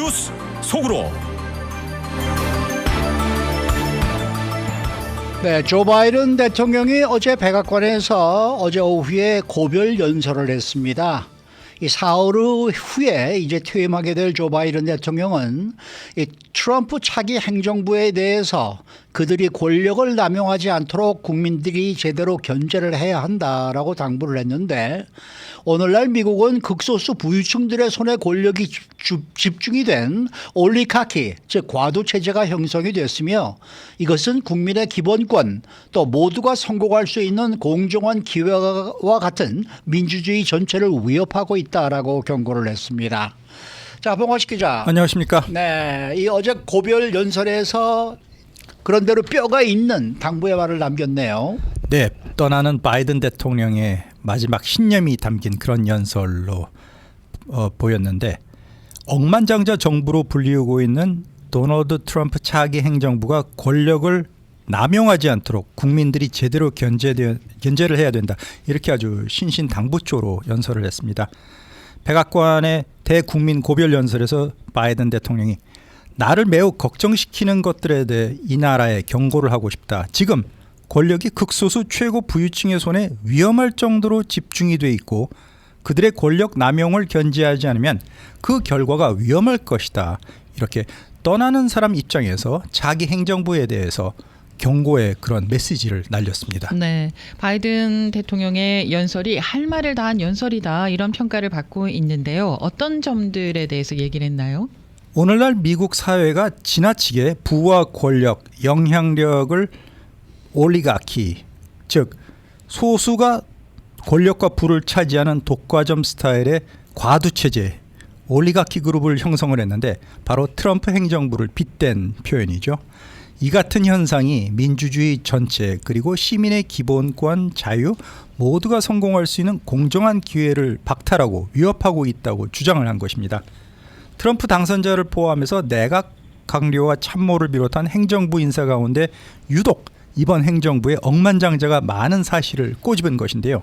뉴스 속으로. 네, 조 바이든 대통령이 어제 백악관에서 어제 오후에 고별 연설을 했습니다. 이 사흘 후에 이제 퇴임하게 될 조 바이든 대통령은 이 트럼프 차기 행정부에 대해서 그들이 권력을 남용하지 않도록 국민들이 제대로 견제를 해야 한다라고 당부를 했는데, 오늘날 미국은 극소수 부유층들의 손에 권력이 집중이 된 올리가키, 즉 과도 체제가 형성이 됐으며, 이것은 국민의 기본권 또 모두가 성공할 수 있는 공정한 기회와 같은 민주주의 전체를 위협하고 있다라고 경고를 했습니다. 자, 봉화식 기자. 안녕하십니까? 네, 이 어제 고별 연설에서 그런대로 뼈가 있는 당부의 말을 남겼네요. 네, 떠나는 바이든 대통령의 마지막 신념이 담긴 그런 연설로 보였는데, 억만장자 정부로 불리우고 있는 도널드 트럼프 차기 행정부가 권력을 남용하지 않도록 국민들이 제대로 견제를 해야 된다, 이렇게 아주 신신당부조로 연설을 했습니다. 백악관의 대국민 고별 연설에서 바이든 대통령이 나를 매우 걱정시키는 것들에 대해 이 나라에 경고를 하고 싶다. 지금 권력이 극소수 최고 부유층의 손에 위험할 정도로 집중이 돼 있고, 그들의 권력 남용을 견제하지 않으면 그 결과가 위험할 것이다. 이렇게 떠나는 사람 입장에서 차기 행정부에 대해서 경고의 그런 메시지를 날렸습니다. 네, 바이든 대통령의 연설이 할 말을 다한 연설이다, 이런 평가를 받고 있는데요. 어떤 점들에 대해서 얘기를 했나요? 오늘날 미국 사회가 지나치게 부와 권력, 영향력을 올리가키, 즉 소수가 권력과 부를 차지하는 독과점 스타일의 과두체제, 올리가키 그룹을 형성을 했는데, 바로 트럼프 행정부를 빗댄 표현이죠. 이 같은 현상이 민주주의 전체 그리고 시민의 기본권, 자유 모두가 성공할 수 있는 공정한 기회를 박탈하고 위협하고 있다고 주장을 한 것입니다. 트럼프 당선자를 포함해서 내각 강요와 참모를 비롯한 행정부 인사 가운데 유독 이번 행정부에 억만장자가 많은 사실을 꼬집은 것인데요.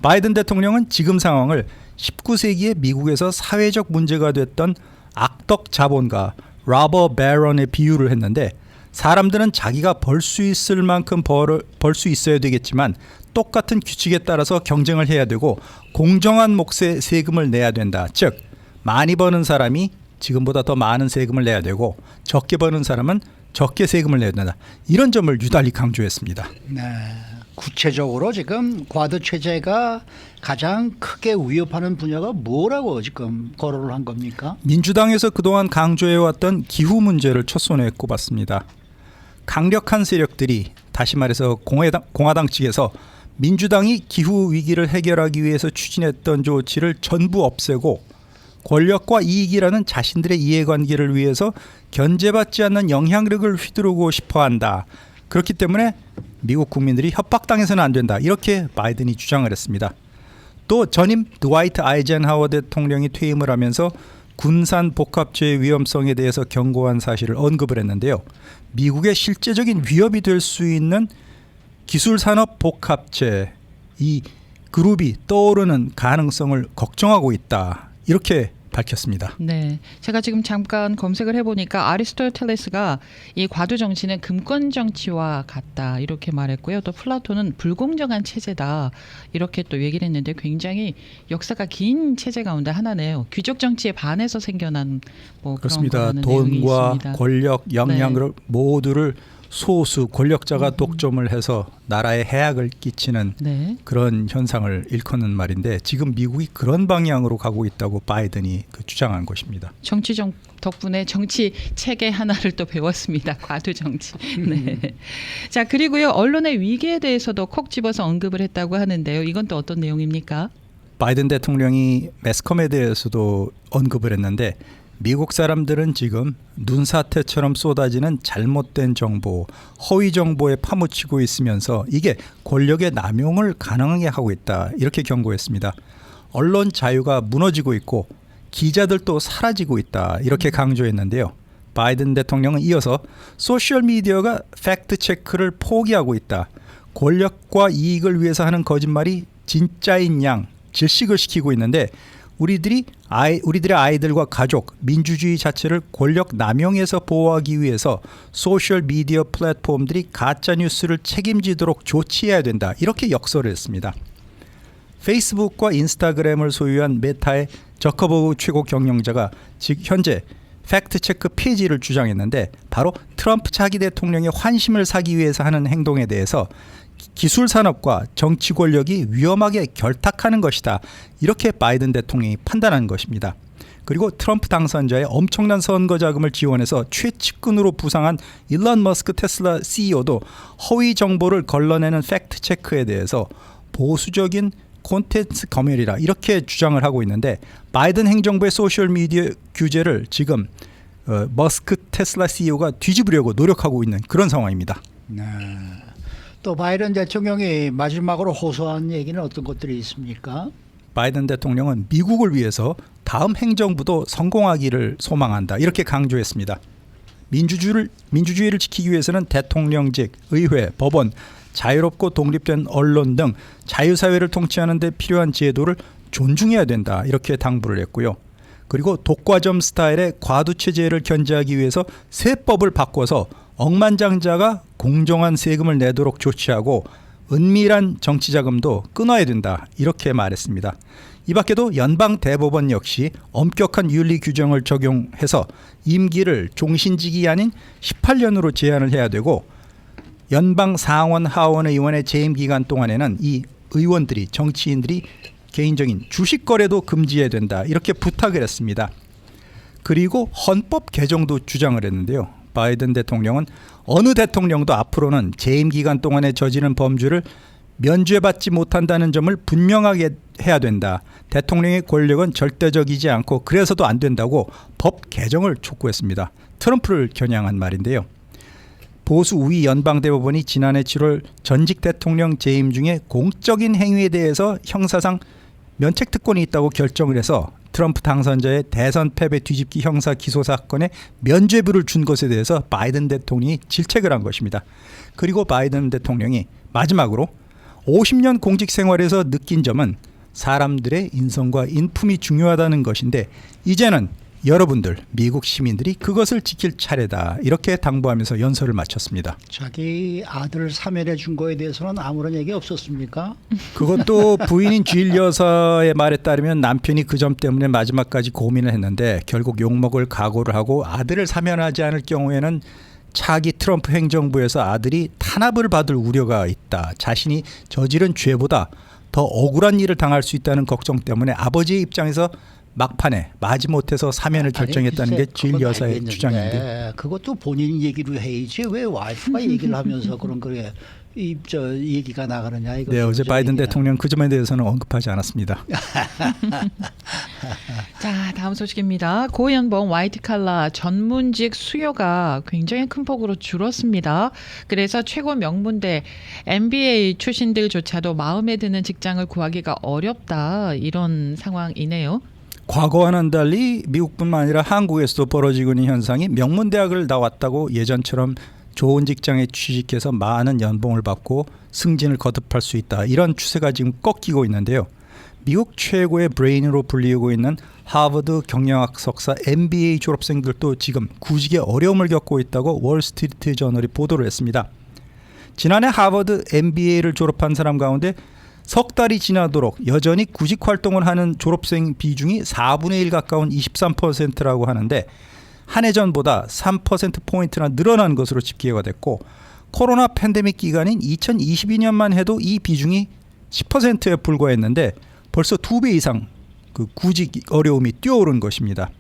바이든 대통령은 지금 상황을 19세기의 미국에서 사회적 문제가 됐던 악덕 자본가 로버 베런에 비유를 했는데, 사람들은 자기가 벌 수 있을 만큼 벌 수 있어야 되겠지만 똑같은 규칙에 따라서 경쟁을 해야 되고 공정한 몫의 세금을 내야 된다. 즉 많이 버는 사람이 지금보다 더 많은 세금을 내야 되고 적게 버는 사람은 적게 세금을 내야 된다. 이런 점을 유달리 강조했습니다. 네, 구체적으로 지금 과도 체제가 가장 크게 위협하는 분야가 뭐라고 지금 거론을 한 겁니까? 민주당에서 그동안 강조해왔던 기후 문제를 첫손에 꼽았습니다. 강력한 세력들이, 다시 말해서 공화당 측에서 민주당이 기후 위기를 해결하기 위해서 추진했던 조치를 전부 없애고 권력과 이익이라는 자신들의 이해관계를 위해서 견제받지 않는 영향력을 휘두르고 싶어한다. 그렇기 때문에 미국 국민들이 협박당해서는 안 된다, 이렇게 바이든이 주장을 했습니다. 또 전임 드와이트 아이젠하워 대통령이 퇴임을 하면서 군산 복합체의 위험성에 대해서 경고한 사실을 언급을 했는데요. 미국의 실제적인 위협이 될 수 있는 기술산업 복합체, 이 그룹이 떠오르는 가능성을 걱정하고 있다, 이렇게 밝혔습니다. 네, 제가 지금 잠깐 검색을 해보니까 아리스토텔레스가 이 과도 정치는 금권 정치와 같다, 이렇게 말했고요. 또 플라톤은 불공정한 체제다, 이렇게 또 얘기를 했는데, 굉장히 역사가 긴 체제 가운데 하나네요. 귀족 정치에 반해서 생겨난 뭐 그렇습니다. 그런 돈과 있습니다. 권력, 영향력 네. 모두를 소수 권력자가 독점을 해서 나라에 해악을 끼치는 네. 그런 현상을 일컫는 말인데, 지금 미국이 그런 방향으로 가고 있다고 바이든이 주장한 것입니다. 정치적 덕분에 정치 체계 하나를 또 배웠습니다. 과도 정치. 네. 자, 그리고요, 언론의 위기에 대해서도 콕 집어서 언급을 했다고 하는데요. 이건 또 어떤 내용입니까? 바이든 대통령이 매스컴에 대해서도 언급을 했는데, 미국 사람들은 지금 눈사태처럼 쏟아지는 잘못된 정보, 허위 정보에 파묻히고 있으면서 이게 권력의 남용을 가능하게 하고 있다, 이렇게 경고했습니다. 언론 자유가 무너지고 있고 기자들도 사라지고 있다, 이렇게 강조했는데요. 바이든 대통령은 이어서 소셜미디어가 팩트체크를 포기하고 있다, 권력과 이익을 위해서 하는 거짓말이 진짜인 양 질식을 시키고 있는데 우리들의 아이들과 가족, 민주주의 자체를 권력 남용에서 보호하기 위해서 소셜 미디어 플랫폼들이 가짜 뉴스를 책임지도록 조치해야 된다. 이렇게 역설을 했습니다. 페이스북과 인스타그램을 소유한 메타의 저커버그 최고 경영자가 즉 현재 팩트체크 폐지를 주장했는데 바로 트럼프 차기 대통령의 환심을 사기 위해서 하는 행동에 대해서 기술 산업과 정치 권력이 위험하게 결탁하는 것이다. 이렇게 바이든 대통령이 판단한 것입니다. 그리고 트럼프 당선자의 엄청난 선거 자금을 지원해서 최측근으로 부상한 일론 머스크 테슬라 CEO도 허위 정보를 걸러내는 팩트 체크에 대해서 보수적인 콘텐츠 검열이라 이렇게 주장을 하고 있는데 바이든 행정부의 소셜미디어 규제를 지금 머스크 테슬라 CEO가 뒤집으려고 노력하고 있는 그런 상황입니다. 네. 또 바이든 대통령이 마지막으로 호소한 얘기는 어떤 것들이 있습니까? 바이든 대통령은 미국을 위해서 다음 행정부도 성공하기를 소망한다. 이렇게 강조했습니다. 민주주의를 지키기 위해서는 대통령직, 의회, 법원, 자유롭고 독립된 언론 등 자유사회를 통치하는 데 필요한 제도를 존중해야 된다. 이렇게 당부를 했고요. 그리고 독과점 스타일의 과두체제를 견제하기 위해서 세법을 바꿔서 억만장자가 공정한 세금을 내도록 조치하고 은밀한 정치자금도 끊어야 된다. 이렇게 말했습니다. 이 밖에도 연방대법원 역시 엄격한 윤리 규정을 적용해서 임기를 종신직이 아닌 18년으로 제한을 해야 되고 연방 상원 하원 의원의 재임 기간 동안에는 이 의원들이 정치인들이 개인적인 주식 거래도 금지해야 된다. 이렇게 부탁을 했습니다. 그리고 헌법 개정도 주장을 했는데요. 바이든 대통령은 어느 대통령도 앞으로는 재임 기간 동안에 저지른 범죄를 면죄받지 못한다는 점을 분명하게 해야 된다. 대통령의 권력은 절대적이지 않고 그래서도 안 된다고 법 개정을 촉구했습니다. 트럼프를 겨냥한 말인데요. 보수 우위 연방대법원이 지난해 7월 전직 대통령 재임 중에 공적인 행위에 대해서 형사상 면책특권이 있다고 결정을 해서 트럼프 당선자의 대선 패배 뒤집기 형사 기소 사건에 면죄부를 준 것에 대해서 바이든 대통령이 질책을 한 것입니다. 그리고 바이든 대통령이 마지막으로 50년 공직 생활에서 느낀 점은 사람들의 인성과 인품이 중요하다는 것인데 이제는 여러분들 미국 시민들이 그것을 지킬 차례다. 이렇게 당부하면서 연설을 마쳤습니다. 자기 아들 사면해 준 거에 대해서는 아무런 얘기 없었습니까? 그것도 부인인 질 여사의 말에 따르면 남편이 그 점 때문에 마지막까지 고민을 했는데 결국 욕먹을 각오를 하고 아들을 사면하지 않을 경우에는 차기 트럼프 행정부에서 아들이 탄압을 받을 우려가 있다. 자신이 저지른 죄보다 더 억울한 일을 당할 수 있다는 걱정 때문에 아버지의 입장에서 막판에 마지못해서 사면을 결정했다는 게 질 여사의 주장인데 그것도 본인 얘기로 해야지 왜 와이프가 얘기를 하면서 그런 거에 얘기가 나가느냐 이거. 네, 어제 바이든 대통령 그 점에 대해서는 언급하지 않았습니다. 자, 다음 소식입니다. 고연봉 화이트칼라 전문직 수요가 굉장히 큰 폭으로 줄었습니다. 그래서 최고 명문대 MBA 출신들조차도 마음에 드는 직장을 구하기가 어렵다. 이런 상황이네요. 과거와는 달리 미국뿐만 아니라 한국에서도 벌어지고 있는 현상이 명문대학을 나왔다고 예전처럼 좋은 직장에 취직해서 많은 연봉을 받고 승진을 거듭할 수 있다. 이런 추세가 지금 꺾이고 있는데요. 미국 최고의 브레인으로 불리고 있는 하버드 경영학 석사 MBA 졸업생들도 지금 구직에 어려움을 겪고 있다고 월스트리트 저널이 보도를 했습니다. 지난해 하버드 MBA를 졸업한 사람 가운데 석 달이 지나도록 여전히 구직 활동을 하는 졸업생 비중이 4분의 1 가까운 23%라고 하는데 한 해 전보다 3%포인트나 늘어난 것으로 집계가 됐고 코로나 팬데믹 기간인 2022년만 해도 이 비중이 10%에 불과했는데 벌써 2배 이상 그 구직 어려움이 뛰어오른 것입니다.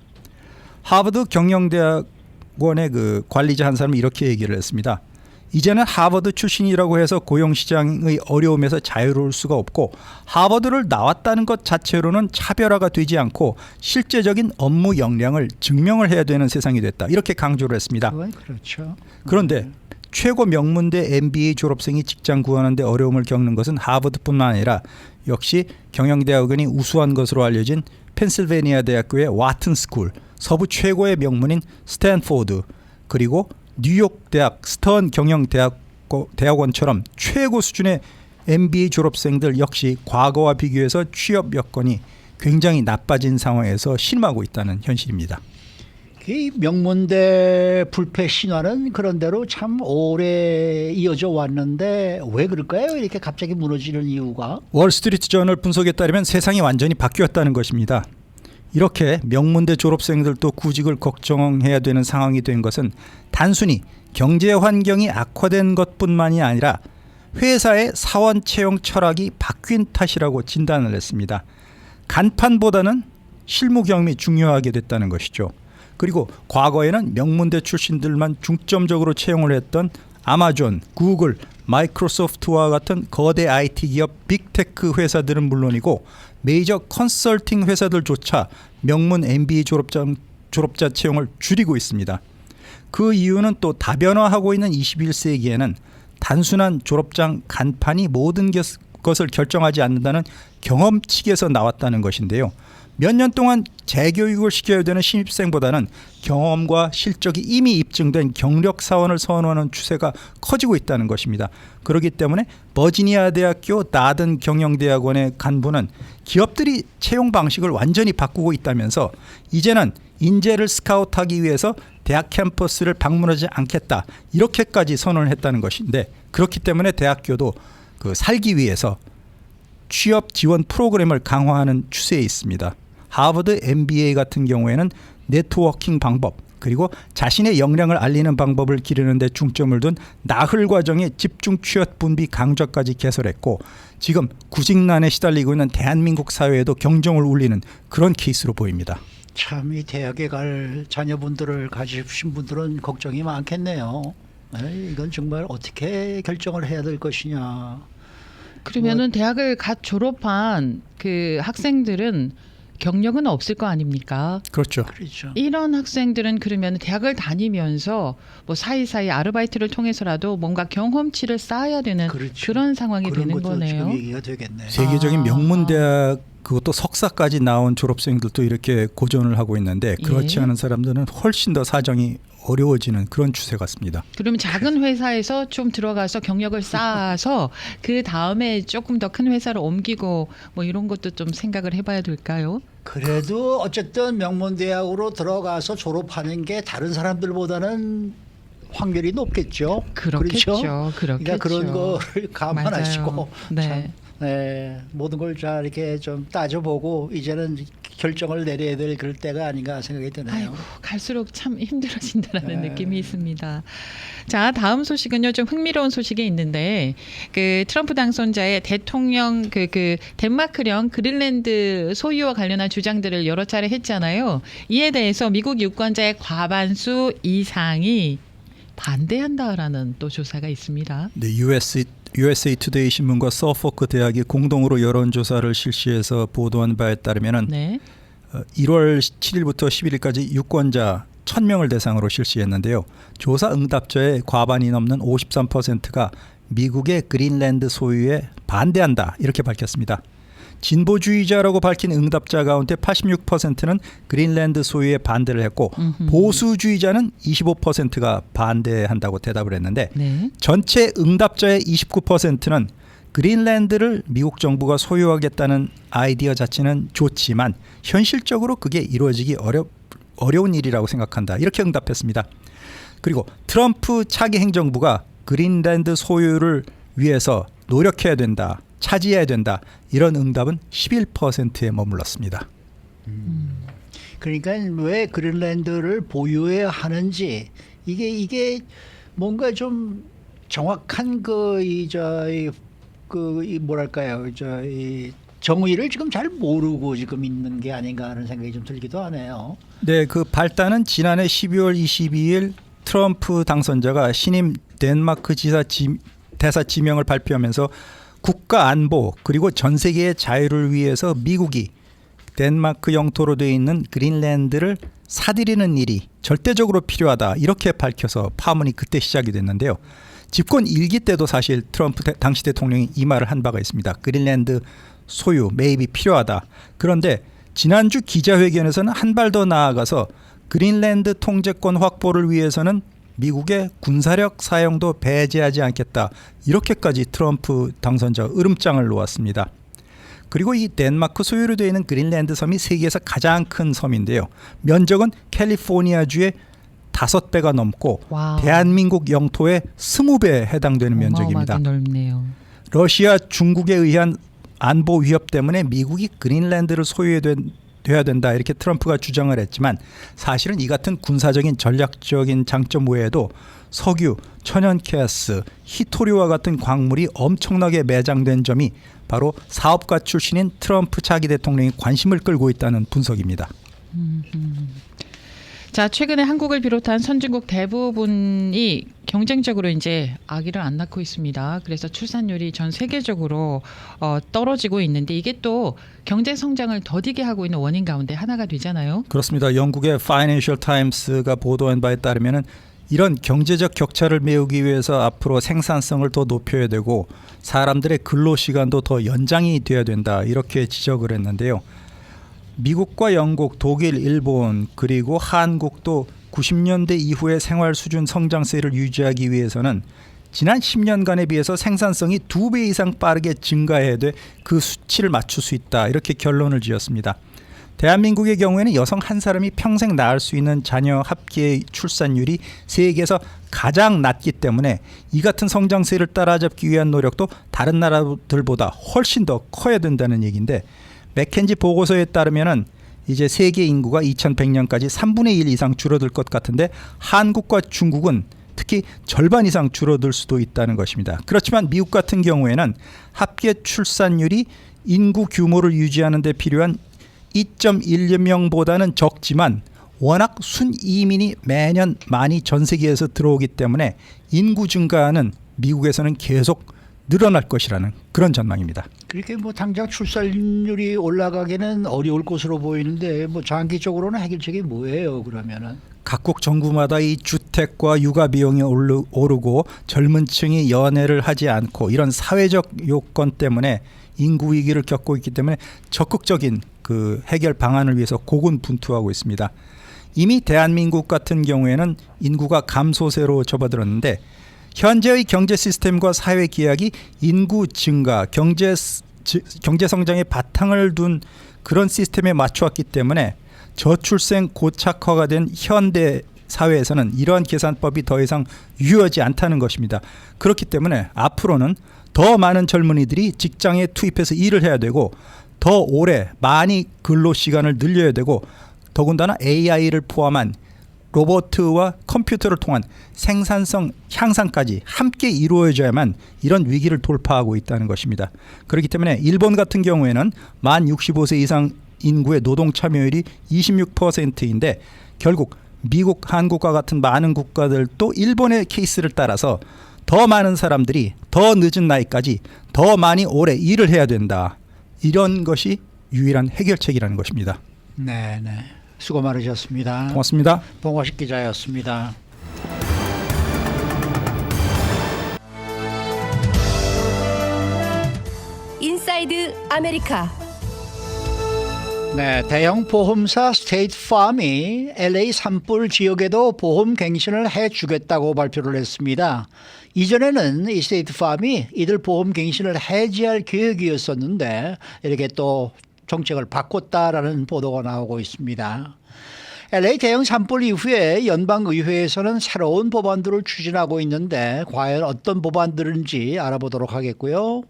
하버드 경영대학원의 그 관리자 한 사람이 이렇게 얘기를 했습니다. 이제는 하버드 출신이라고 해서 고용시장의 어려움에서 자유로울 수가 없고 하버드를 나왔다는 것 자체로는 차별화가 되지 않고 실제적인 업무 역량을 증명을 해야 되는 세상이 됐다. 이렇게 강조를 했습니다. 그렇죠. 그런데 최고 명문대 MBA 졸업생이 직장 구하는 데 어려움을 겪는 것은 하버드뿐만 아니라 역시 경영대학원이 우수한 것으로 알려진 펜실베니아 대학교의 와튼 스쿨, 서부 최고의 명문인 스탠포드, 그리고 뉴욕 대학 스턴 경영대학원처럼 최고 수준의 MBA 졸업생들 역시 과거와 비교해서 취업 여건이 굉장히 나빠진 상황에서 실망하고 있다는 현실입니다. 이 명문대 불패 신화는 그런대로 참 오래 이어져 왔는데 왜 그럴까요? 이렇게 갑자기 무너지는 이유가? 월스트리트 저널 분석에 따르면 세상이 완전히 바뀌었다는 것입니다. 이렇게 명문대 졸업생들도 구직을 걱정해야 되는 상황이 된 것은 단순히 경제 환경이 악화된 것뿐만이 아니라 회사의 사원 채용 철학이 바뀐 탓이라고 진단을 했습니다. 간판보다는 실무 경험이 중요하게 됐다는 것이죠. 그리고 과거에는 명문대 출신들만 중점적으로 채용을 했던 아마존, 구글, 마이크로소프트와 같은 거대 IT 기업 빅테크 회사들은 물론이고 메이저 컨설팅 회사들조차 명문 MBA 졸업자 채용을 줄이고 있습니다. 그 이유는 또 다변화하고 있는 21세기에는 단순한 졸업장 간판이 모든 것을 결정하지 않는다는 경험칙에서 나왔다는 것인데요. 몇 년 동안 재교육을 시켜야 되는 신입생보다는 경험과 실적이 이미 입증된 경력 사원을 선호하는 추세가 커지고 있다는 것입니다. 그렇기 때문에 버지니아 대학교 나든 경영대학원의 간부는 기업들이 채용 방식을 완전히 바꾸고 있다면서 이제는 인재를 스카우트하기 위해서 대학 캠퍼스를 방문하지 않겠다 이렇게까지 선언을 했다는 것인데, 그렇기 때문에 대학교도 살기 위해서 취업 지원 프로그램을 강화하는 추세에 있습니다. 하버드 MBA 같은 경우에는 네트워킹 방법 그리고 자신의 역량을 알리는 방법을 기르는 데 중점을 둔 나흘 과정의 집중 취업 분비 강좌까지 개설했고, 지금 구직난에 시달리고 있는 대한민국 사회에도 경종을 울리는 그런 케이스로 보입니다. 참 이 대학에 갈 자녀분들을 가지신 분들은 걱정이 많겠네요. 이건 정말 어떻게 결정을 해야 될 것이냐. 그러면은 대학을 갓 졸업한 그 학생들은 경력은 없을 거 아닙니까? 그렇죠. 그렇죠. 이런 학생들은 그러면 대학을 다니면서 뭐 사이사이 아르바이트를 통해서라도 뭔가 경험치를 쌓아야 되는 그렇죠. 그런 상황이 그런 되는 것도 거네요. 지금 얘기가 되겠네. 세계적인 명문대학 그것도 석사까지 나온 졸업생들도 이렇게 고전을 하고 있는데 그렇지 예. 않은 사람들은 훨씬 더 사정이 어려워지는 그런 추세 같습니다. 그러면 작은 회사에서 좀 들어가서 경력을 쌓아서 그 다음에 조금 더 큰 회사로 옮기고 뭐 이런 것도 좀 생각을 해봐야 될까요? 그래도 어쨌든 명문대학으로 들어가서 졸업하는 게 다른 사람들보다는 확률이 높겠죠. 그렇겠죠. 그렇죠? 그렇겠죠. 그러니까 그런 거를 감안하시고 맞아요. 네. 참, 모든 걸 잘 이렇게 좀 따져보고 이제는 결정을 내려야 될 그럴 때가 아닌가 생각이 드네요. 아이고, 갈수록 참 힘들어진다라는 네. 느낌이 있습니다. 자, 다음 소식은요, 좀 흥미로운 소식이 있는데, 그 트럼프 당선자의 대통령 그 덴마크령 그린랜드 소유와 관련한 주장들을 여러 차례 했잖아요. 이에 대해서 미국 유권자의 과반수 이상이 반대한다라는 또 조사가 있습니다. 네, USA 투데이 신문과 서포크 대학이 공동으로 여론조사를 실시해서 보도한 바에 따르면은 네. 1월 7일부터 11일까지 유권자 1,000명을 대상으로 실시했는데요. 조사 응답자의 과반이 넘는 53%가 미국의 그린랜드 소유에 반대한다 이렇게 밝혔습니다. 진보주의자라고 밝힌 응답자 가운데 86%는 그린랜드 소유에 반대를 했고 보수주의자는 25%가 반대한다고 대답을 했는데 네. 전체 응답자의 29%는 그린랜드를 미국 정부가 소유하겠다는 아이디어 자체는 좋지만 현실적으로 그게 이루어지기 어려운 일이라고 생각한다 이렇게 응답했습니다. 그리고 트럼프 차기 행정부가 그린랜드 소유를 위해서 노력해야 된다, 차지해야 된다 이런 응답은 11%에 머물렀습니다. 그러니까 왜 그린랜드를 보유해야 하는지 이게 뭔가 좀 정확한 뭐랄까요, 이 정의를 지금 잘 모르고 지금 있는 게 아닌가 하는 생각이 좀 들기도 하네요. 네, 그 발단은 지난해 12월 22일 트럼프 당선자가 신임 덴마크 대사 지명을 발표하면서 국가 안보 그리고 전 세계의 자유를 위해서 미국이 덴마크 영토로 되어 있는 그린랜드를 사들이는 일이 절대적으로 필요하다 이렇게 밝혀서 파문이 그때 시작이 됐는데요. 집권 1기 때도 사실 트럼프 당시 대통령이 이 말을 한 바가 있습니다. 그린랜드 소유, 매입이 필요하다. 그런데 지난주 기자회견에서는 한 발 더 나아가서 그린랜드 통제권 확보를 위해서는 미국의 군사력 사용도 배제하지 않겠다. 이렇게까지 트럼프 당선자 으름장을 놓았습니다. 그리고 이 덴마크 소유로 되어 있는 그린란드 섬이 세계에서 가장 큰 섬인데요. 면적은 캘리포니아주의 5배가 넘고 와우. 대한민국 영토의 20배에 해당되는 면적입니다. 어마어마하게 넓네요. 러시아, 중국에 의한 안보 위협 때문에 미국이 그린란드를 소유해야 된다 이렇게 트럼프가 주장을 했지만 사실은 이 같은 군사적인 전략적인 장점 외에도 석유, 천연가스, 히토리와 같은 광물이 엄청나게 매장된 점이 바로 사업가 출신인 트럼프 차기 대통령이 관심을 끌고 있다는 분석입니다. 자, 최근에 한국을 비롯한 선진국 대부분이 경쟁적으로 이제 아기를 안 낳고 있습니다. 그래서 출산율이 전 세계적으로 떨어지고 있는데 이게 또 경제 성장을 더디게 하고 있는 원인 가운데 하나가 되잖아요. 그렇습니다. 영국의 파이낸셜 타임스가 보도한 바에 따르면은 이런 경제적 격차를 메우기 위해서 앞으로 생산성을 더 높여야 되고 사람들의 근로 시간도 더 연장이 돼야 된다 이렇게 지적을 했는데요. 미국과 영국, 독일, 일본 그리고 한국도 90년대 이후의 생활 수준 성장세를 유지하기 위해서는 지난 10년간에 비해서 생산성이 2배 이상 빠르게 증가해야 돼 그 수치를 맞출 수 있다 이렇게 결론을 지었습니다. 대한민국의 경우에는 여성 한 사람이 평생 낳을 수 있는 자녀 합계 출산율이 세계에서 가장 낮기 때문에 이 같은 성장세를 따라잡기 위한 노력도 다른 나라들보다 훨씬 더 커야 된다는 얘기인데 맥켄지 보고서에 따르면은 이제 세계 인구가 2100년까지 3분의 1 이상 줄어들 것 같은데 한국과 중국은 특히 절반 이상 줄어들 수도 있다는 것입니다. 그렇지만 미국 같은 경우에는 합계 출산율이 인구 규모를 유지하는 데 필요한 2.1명보다는 적지만 워낙 순이민이 매년 많이 전 세계에서 들어오기 때문에 인구 증가는 미국에서는 계속 늘어날 것이라는 그런 전망입니다. 그렇게 뭐 당장 출산율이 올라가기는 어려울 것으로 보이는데 뭐 장기적으로는 해결책이 뭐예요? 그러면은 각국 정부마다 이 주택과 육아 비용이 오르고 젊은 층이 연애를 하지 않고 이런 사회적 요건 때문에 인구 위기를 겪고 있기 때문에 적극적인 그 해결 방안을 위해서 고군분투하고 있습니다. 이미 대한민국 같은 경우에는 인구가 감소세로 접어들었는데 현재의 경제 시스템과 사회 기약이 인구 증가, 경제 성장의 바탕을 둔 그런 시스템에 맞춰왔기 때문에 저출생 고착화가 된 현대 사회에서는 이러한 계산법이 더 이상 유효하지 않다는 것입니다. 그렇기 때문에 앞으로는 더 많은 젊은이들이 직장에 투입해서 일을 해야 되고 더 오래 많이 근로 시간을 늘려야 되고 더군다나 AI를 포함한 로봇과 컴퓨터를 통한 생산성 향상까지 함께 이루어져야만 이런 위기를 돌파하고 있다는 것입니다. 그렇기 때문에 일본 같은 경우에는 만 65세 이상 인구의 노동 참여율이 26%인데 결국 미국, 한국과 같은 많은 국가들도 일본의 케이스를 따라서 더 많은 사람들이 더 늦은 나이까지 더 많이 오래 일을 해야 된다. 이런 것이 유일한 해결책이라는 것입니다. 네. 수고 많으셨습니다. 고맙습니다. 봉화식 기자였습니다. 인사이드 아메리카. 네, 대형 보험사 스테이트팜이 LA 산불 지역에도 보험 갱신을 해주겠다고 발표를 했습니다. 이전에는 이 스테이트팜이 이들 보험 갱신을 해지할 계획이었었는데 이렇게 또 정책을 바꿨다라는 보도가 나오고 있습니다. LA 대형 산불 이후에 연방의회에서는 새로운 법안들을 추진하고 있는데 과연 어떤 법안들인지 알아보도록 하겠고요.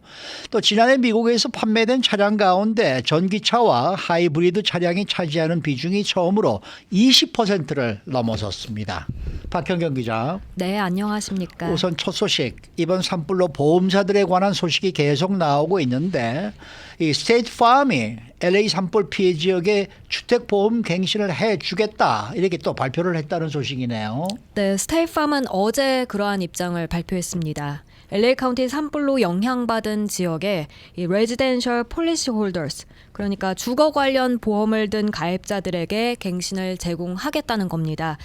또 지난해 미국에서 판매된 차량 가운데 전기차와 하이브리드 차량이 차지하는 비중이 처음으로 20%를 넘어섰습니다. 박현경 기자. 네, 안녕하십니까. 우선 첫 소식, 이번 산불로 보험사들에 관한 소식이 계속 나오고 있는데 이 스테이트팜이 LA 산불 피해 지역에 주택보험 갱신을 해주겠다 이렇게 또 발표를 했다는 소식이네요. 네, 스테이트팜은 어제 그러한 입장을 발표했습니다. LA 카운티 산불로 영향받은 지역에 이 레지덴셜 폴리시 홀더스, 그러니까 주거 관련 보험을 든 가입자들에게 갱신을 제공하겠다는 겁니다.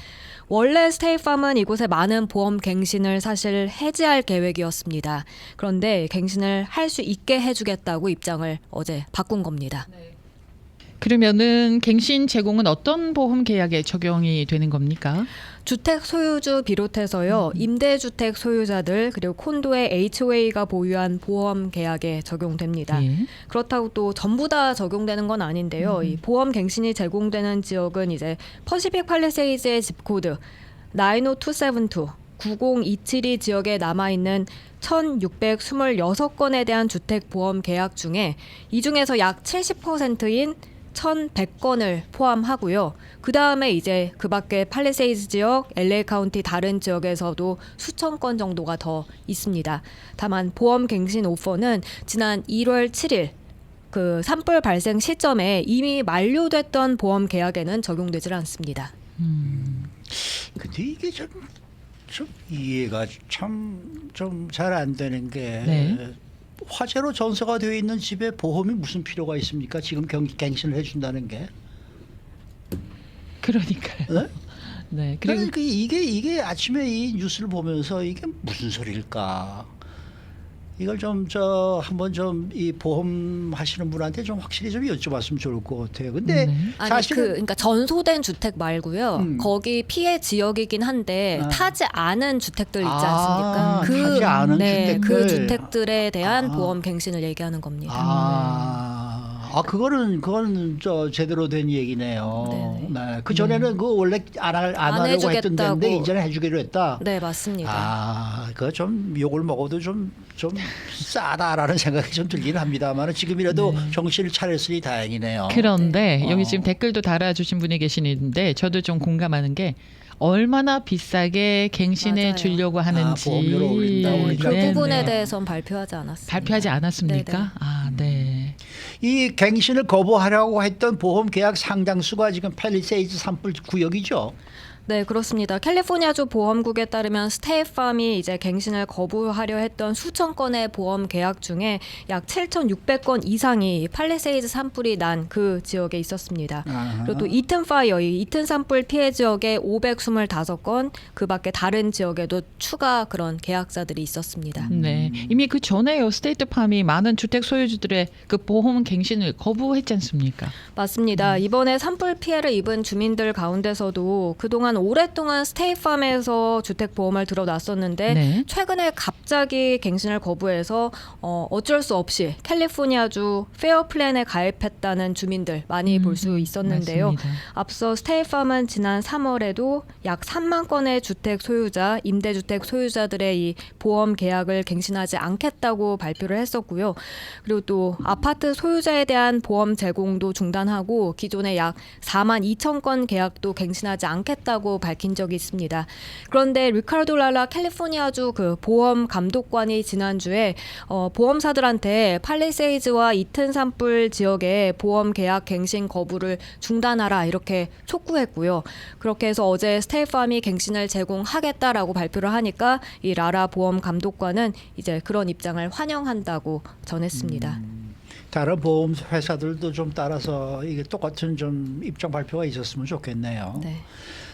원래 스테이트팜은 이곳에 많은 보험 갱신을 사실 해지할 계획이었습니다. 그런데 갱신을 할 수 있게 해주겠다고 입장을 어제 바꾼 겁니다. 그러면은 갱신 제공은 어떤 보험 계약에 적용이 되는 겁니까? 주택 소유주 비롯해서요. 임대주택 소유자들 그리고 콘도의 HOA가 보유한 보험 계약에 적용됩니다. 예. 그렇다고 또 전부 다 적용되는 건 아닌데요. 이 보험 갱신이 제공되는 지역은 이제 퍼시픽 팔리세이즈의 집코드 90272 9027이 지역에 남아있는 1,626건에 대한 주택 보험 계약 중에 이 중에서 약 70%인 1,100건을 포함하고요. 그 다음에 이제 그 밖에 팔리세이즈 지역, LA 카운티 다른 지역에서도 수천 건 정도가 더 있습니다. 다만 보험 갱신 오퍼는 지난 1월 7일 그 산불 발생 시점에 이미 만료됐던 보험 계약에는 적용되질 않습니다. 근데 이게 좀 이해가 참 좀 잘 안 되는 게 네. 화재로 전소가 되어 있는 집에 보험이 무슨 필요가 있습니까? 지금 갱신을 해준다는 게. 그러니까요. 네? 네. 그리고 그러니까 이게 아침에 이 뉴스를 보면서 이게 무슨 소리일까? 이걸 좀 한번 좀 이 보험 하시는 분한테 좀 확실히 좀 여쭤봤으면 좋을 것 같아요. 근데 네. 아니 사실은 그러니까 전소된 주택 말고요. 거기 피해 지역이긴 한데 아. 타지 않은 주택들 있지 아, 않습니까? 타지 않은 네, 그 주택들. 주택들에 대한 아. 보험 갱신을 얘기하는 겁니다. 그거는 제대로 된 얘기네요. 네네. 네. 그 전에는 그 원래 안 하려고 했던 해주겠다고. 데인데 이제는 해주기로 했다. 네, 맞습니다. 그거 좀 욕을 먹어도 좀 싸다라는 생각이 좀 들긴 합니다만 지금이라도 정신을 차렸으니 다행이네요. 그런데 네. 여기 지금 댓글도 달아주신 분이 계시는데 저도 좀 공감하는 게 얼마나 비싸게 갱신해 맞아요. 주려고 하는지 보험료를 올린다, 그 네, 부분에 네. 대해서는 발표하지 않았습니다. 발표하지 않았습니까? 네네. 아, 네. 이 갱신을 거부하려고 했던 보험 계약 상당수가 지금 팰리세이즈 산불 구역이죠. 네, 그렇습니다. 캘리포니아주 보험국에 따르면 스테이팜이 이제 갱신을 거부하려 했던 수천 건의 보험 계약 중에 약 7,600건 이상이 팔리세이즈 산불이 난 그 지역에 있었습니다. 아하. 그리고 또 이튼 파이어, 이 이튼 산불 피해 지역에 525건, 그 밖에 다른 지역에도 추가 그런 계약자들이 있었습니다. 네. 이미 그 전에요. 스테이트팜이 많은 주택 소유주들의 그 보험 갱신을 거부했지 않습니까? 맞습니다. 이번에 산불 피해를 입은 주민들 가운데서도 그동안 오랫동안 스테이팜에서 주택보험을 들어놨었는데 네. 최근에 갑자기 갱신을 거부해서 어쩔 수 없이 캘리포니아주 페어 플랜에 가입했다는 주민들 많이 볼 수 있었는데요. 맞습니다. 앞서 스테이팜은 지난 3월에도 약 3만 건의 주택 소유자, 임대주택 소유자들의 이 보험 계약을 갱신하지 않겠다고 발표를 했었고요. 그리고 또 아파트 소유자에 대한 보험 제공도 중단하고 기존에 약 4만 2천 건 계약도 갱신하지 않겠다고 밝힌 적이 있습니다. 그런데 리카르도 랄라 캘리포니아주 그 보험 감독관이 지난주에 보험사들한테 팔리세이즈와 이튼 산불 지역의 보험 계약 갱신 거부를 중단하라 이렇게 촉구했고요. 그렇게 해서 어제 스테이팜이 갱신을 제공하겠다라고 발표를 하니까 이 라라 보험 감독관은 이제 그런 입장을 환영한다고 전했습니다. 다른 보험 회사들도 좀 따라서 이게 똑같은 좀 입장 발표가 있었으면 좋겠네요. 네.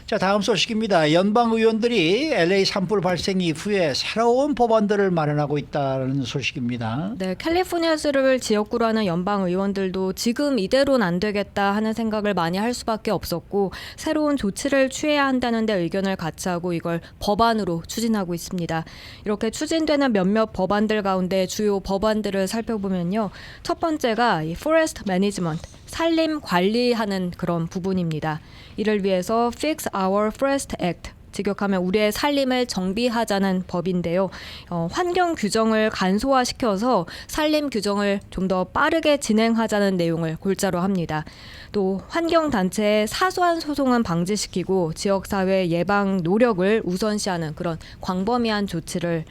자, 다음 소식입니다. 연방 의원들이 LA 산불 발생 이후에 새로운 법안들을 마련하고 있다는 소식입니다. 네, 캘리포니아주를 지역구로 하는 연방 의원들도 지금 이대로는 안 되겠다 하는 생각을 많이 할 수밖에 없었고 새로운 조치를 취해야 한다는 데 의견을 같이 하고 이걸 법안으로 추진하고 있습니다. 이렇게 추진되는 몇몇 법안들 가운데 주요 법안들을 살펴보면요. 첫 번째가 이 Forest Management, 산림 관리하는 그런 부분입니다. 이를 위해서 Fix Our Forest Act, 직역하면 우리의 산림을 정비하자는 법인데요. 환경 규정을 간소화시켜서 산림 규정을 좀 더 빠르게 진행하자는 내용을 골자로 합니다. 또 환경단체의 사소한 소송은 방지시키고 지역사회 예방 노력을 우선시하는 그런 광범위한 조치를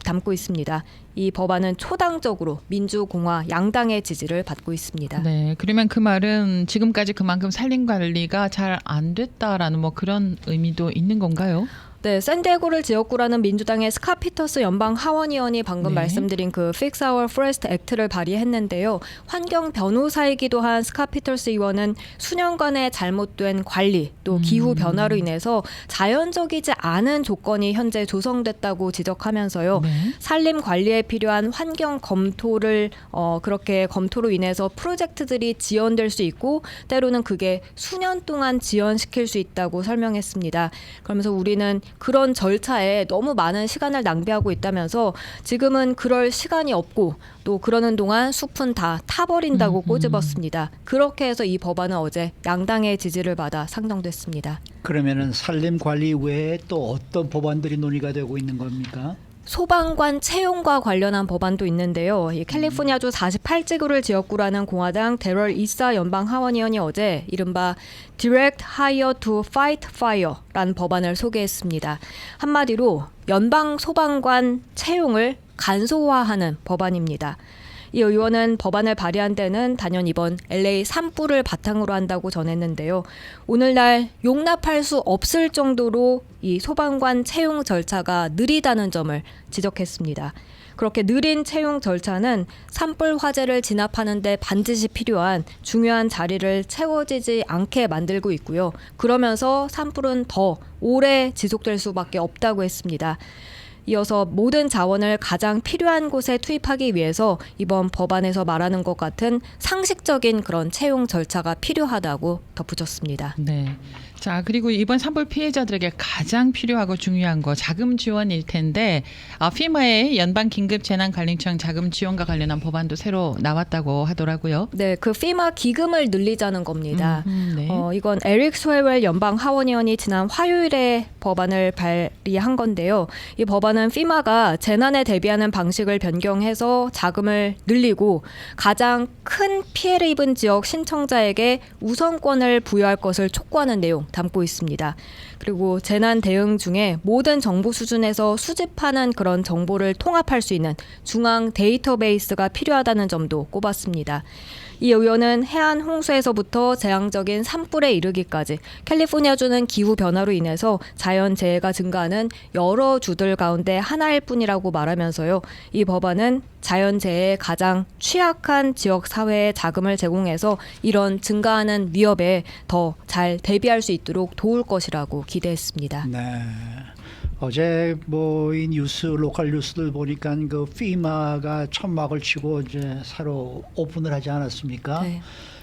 담고 있습니다. 이 법안은 초당적으로 민주공화 양당의 지지를 받고 있습니다. 네. 그러면 그 말은 지금까지 그만큼 산림 관리가 잘 안 됐다라는 뭐 그런 의미도 있는 건가요? 네, 샌디에고를 지역구라는 민주당의 스캇 피터스 연방 하원의원이 방금 네. 말씀드린 그 Fix Our Forest Act를 발의했는데요. 환경 변호사이기도 한 스캇 피터스 의원은 수년간의 잘못된 관리 또 기후 변화로 인해서 자연적이지 않은 조건이 현재 조성됐다고 지적하면서요. 네. 산림 관리에 필요한 환경 검토를 그렇게 검토로 인해서 프로젝트들이 지연될 수 있고 때로는 그게 수년 동안 지연시킬 수 있다고 설명했습니다. 그러면서 우리는 그런 절차에 너무 많은 시간을 낭비하고 있다면서 지금은 그럴 시간이 없고 또 그러는 동안 숲은 다 타버린다고 꼬집었습니다. 그렇게 해서 이 법안은 어제 양당의 지지를 받아 상정됐습니다. 그러면은 산림 관리 외에 또 어떤 법안들이 논의가 되고 있는 겁니까? 소방관 채용과 관련한 법안도 있는데요. 이 캘리포니아주 48지구를 지역구라는 공화당 데럴 이사 연방 하원의원이 어제 이른바 Direct Hire to Fight Fire라는 법안을 소개했습니다. 한마디로 연방 소방관 채용을 간소화하는 법안입니다. 이 의원은 법안을 발의한 데는 단연 이번 LA 산불을 바탕으로 한다고 전했는데요. 오늘날 용납할 수 없을 정도로 이 소방관 채용 절차가 느리다는 점을 지적했습니다. 그렇게 느린 채용 절차는 산불 화재를 진압하는 데 반드시 필요한 중요한 자리를 채워지지 않게 만들고 있고요. 그러면서 산불은 더 오래 지속될 수밖에 없다고 했습니다. 이어서 모든 자원을 가장 필요한 곳에 투입하기 위해서 이번 법안에서 말하는 것 같은 상식적인 그런 채용 절차가 필요하다고 덧붙였습니다. 네. 자, 그리고 이번 산불 피해자들에게 가장 필요하고 중요한 거 자금 지원일 텐데 피마의 연방 긴급 재난관리청 자금 지원과 관련한 법안도 새로 나왔다고 하더라고요. 네, 그 피마 기금을 늘리자는 겁니다. 네. 이건 에릭 스웨웰 연방 하원의원이 지난 화요일에 법안을 발의한 건데요. 이 법안은 피마가 재난에 대비하는 방식을 변경해서 자금을 늘리고 가장 큰 피해를 입은 지역 신청자에게 우선권을 부여할 것을 촉구하는 내용 담고 있습니다. 그리고 재난 대응 중에 모든 정보 수준에서 수집하는 그런 정보를 통합할 수 있는 중앙 데이터베이스가 필요하다는 점도 꼽았습니다. 이 의원은 해안 홍수에서부터 재앙적인 산불에 이르기까지 캘리포니아주는 기후 변화로 인해서 자연 재해가 증가하는 여러 주들 가운데 하나일 뿐이라고 말하면서요. 이 법안은 자연 재해에 가장 취약한 지역 사회에 자금을 제공해서 이런 증가하는 위협에 더 잘 대비할 수 있도록 도울 것이라고 기대했습니다. 네. 어제 뭐 이 뉴스 로컬 뉴스들 보니까 그 피마가 천막을 치고 이제 새로 오픈을 하지 않았습니까? 네.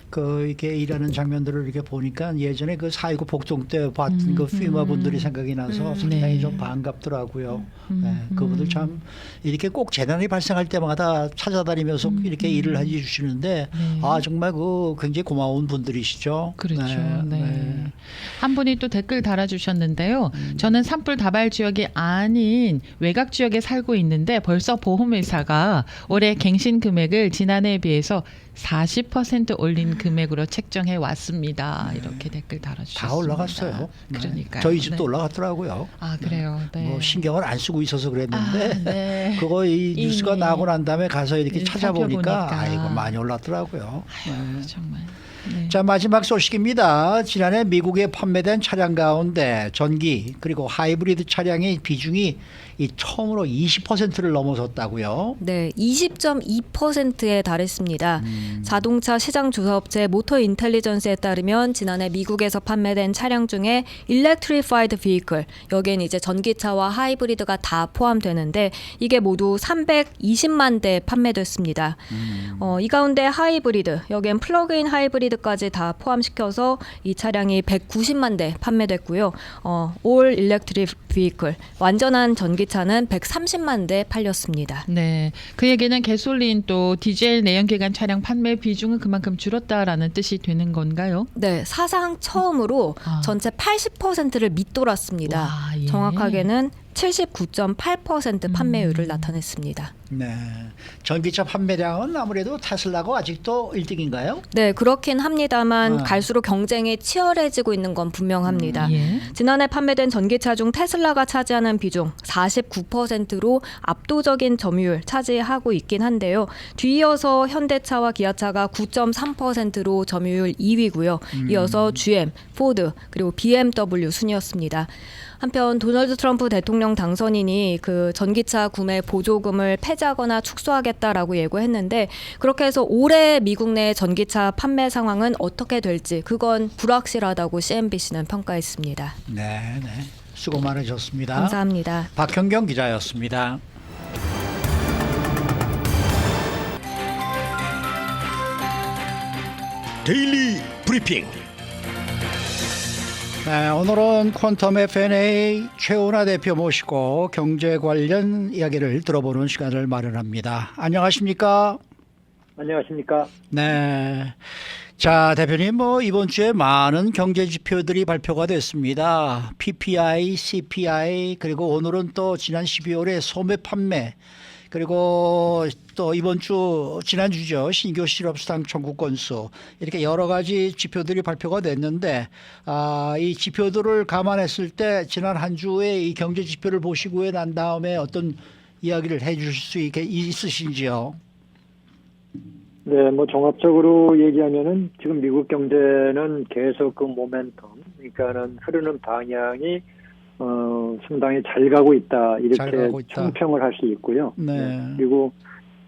그 이렇게 일하는 장면들을 이렇게 보니까 예전에 그 4.19 복종 때 봤던 그 피마 분들이 생각이 나서 상당히 네. 좀 반갑더라고요. 네, 그분들 참 이렇게 꼭 재난이 발생할 때마다 찾아다니면서 이렇게 일을 해주시는데 아 정말 그 굉장히 고마운 분들이시죠. 그렇죠. 네, 네. 한 분이 또 댓글 달아주셨는데요. 저는 산불 다발 지역이 아닌 외곽 지역에 살고 있는데 벌써 보험회사가 올해 갱신 금액을 지난해에 비해서 40% 올린 금액으로 책정해 왔습니다. 이렇게 댓글 달아주셨습니다. 다 올라갔어요. 네. 그러니까요. 저희 집도 네. 올라갔더라고요. 아 그래요. 네. 뭐 신경을 안 쓰고 있어서 그랬는데 아, 네. 그거 이 뉴스가 이미 나고 난 다음에 가서 이렇게 찾아보니까 살펴보니까. 아이고 많이 올랐더라고요. 네. 정말. 네. 자 마지막 소식입니다. 지난해 미국에 판매된 차량 가운데 전기 그리고 하이브리드 차량의 비중이 이 처음으로 20%를 넘어섰다고요. 네, 20.2%에 달했습니다. 자동차 시장 조사업체 모터 인텔리전스에 따르면 지난해 미국에서 판매된 차량 중에 Electrified Vehicle, 여기엔 이제 전기차와 하이브리드가 다 포함되는데 이게 모두 320만 대 판매됐습니다. 이 가운데 하이브리드, 여기엔 플러그인 하이브리드까지 다 포함시켜서 이 차량이 190만 대 판매됐고요. All Electric Vehicle, 완전한 전기차는 130만 대 팔렸습니다. 네, 그 얘기는 가솔린 또 디젤 내연기관 차량 판매 비중은 그만큼 줄었다라는 뜻이 되는 건가요? 네, 사상 처음으로 전체 80%를 밑돌았습니다. 와, 예. 정확하게는 79.8% 판매율을 나타냈습니다. 네. 전기차 판매량은 아무래도 테슬라가 아직도 1등인가요? 네, 그렇긴 합니다만 아. 갈수록 경쟁이 치열해지고 있는 건 분명합니다. 예. 지난해 판매된 전기차 중 테슬라가 차지하는 비중 49%로 압도적인 점유율 차지하고 있긴 한데요. 뒤이어서 현대차와 기아차가 9.3%로 점유율 2위고요. 이어서 GM, 포드, 그리고 BMW 순이었습니다. 한편 도널드 트럼프 대통령 당선인이 그 전기차 구매 보조금을 폐지하거나 축소하겠다라고 예고했는데 그렇게 해서 올해 미국 내 전기차 판매 상황은 어떻게 될지 그건 불확실하다고 CNBC는 평가했습니다. 네, 네. 수고 많으셨습니다. 감사합니다. 박현경 기자였습니다. 데일리 브리핑. 네, 오늘은 퀀텀 F&A 최은하 대표 모시고 경제 관련 이야기를 들어보는 시간을 마련합니다. 안녕하십니까? 안녕하십니까? 네. 자, 대표님, 이번 주에 많은 경제 지표들이 발표가 됐습니다. PPI, CPI, 그리고 오늘은 또 지난 12월에 소매 판매, 그리고 또 이번 주, 지난주죠. 신규 실업수당 청구 건수, 이렇게 여러 가지 지표들이 발표가 됐는데, 이 지표들을 감안했을 때 지난 한 주에 이 경제 지표를 보시고 난 다음에 어떤 이야기를 해 주실 수 있으신지요? 네, 종합적으로 얘기하면은 지금 미국 경제는 계속 그 모멘텀, 그러니까는 흐르는 방향이 상당히 잘 가고 있다 이렇게 잘 가고 있다. 총평을 할 수 있고요. 네. 그리고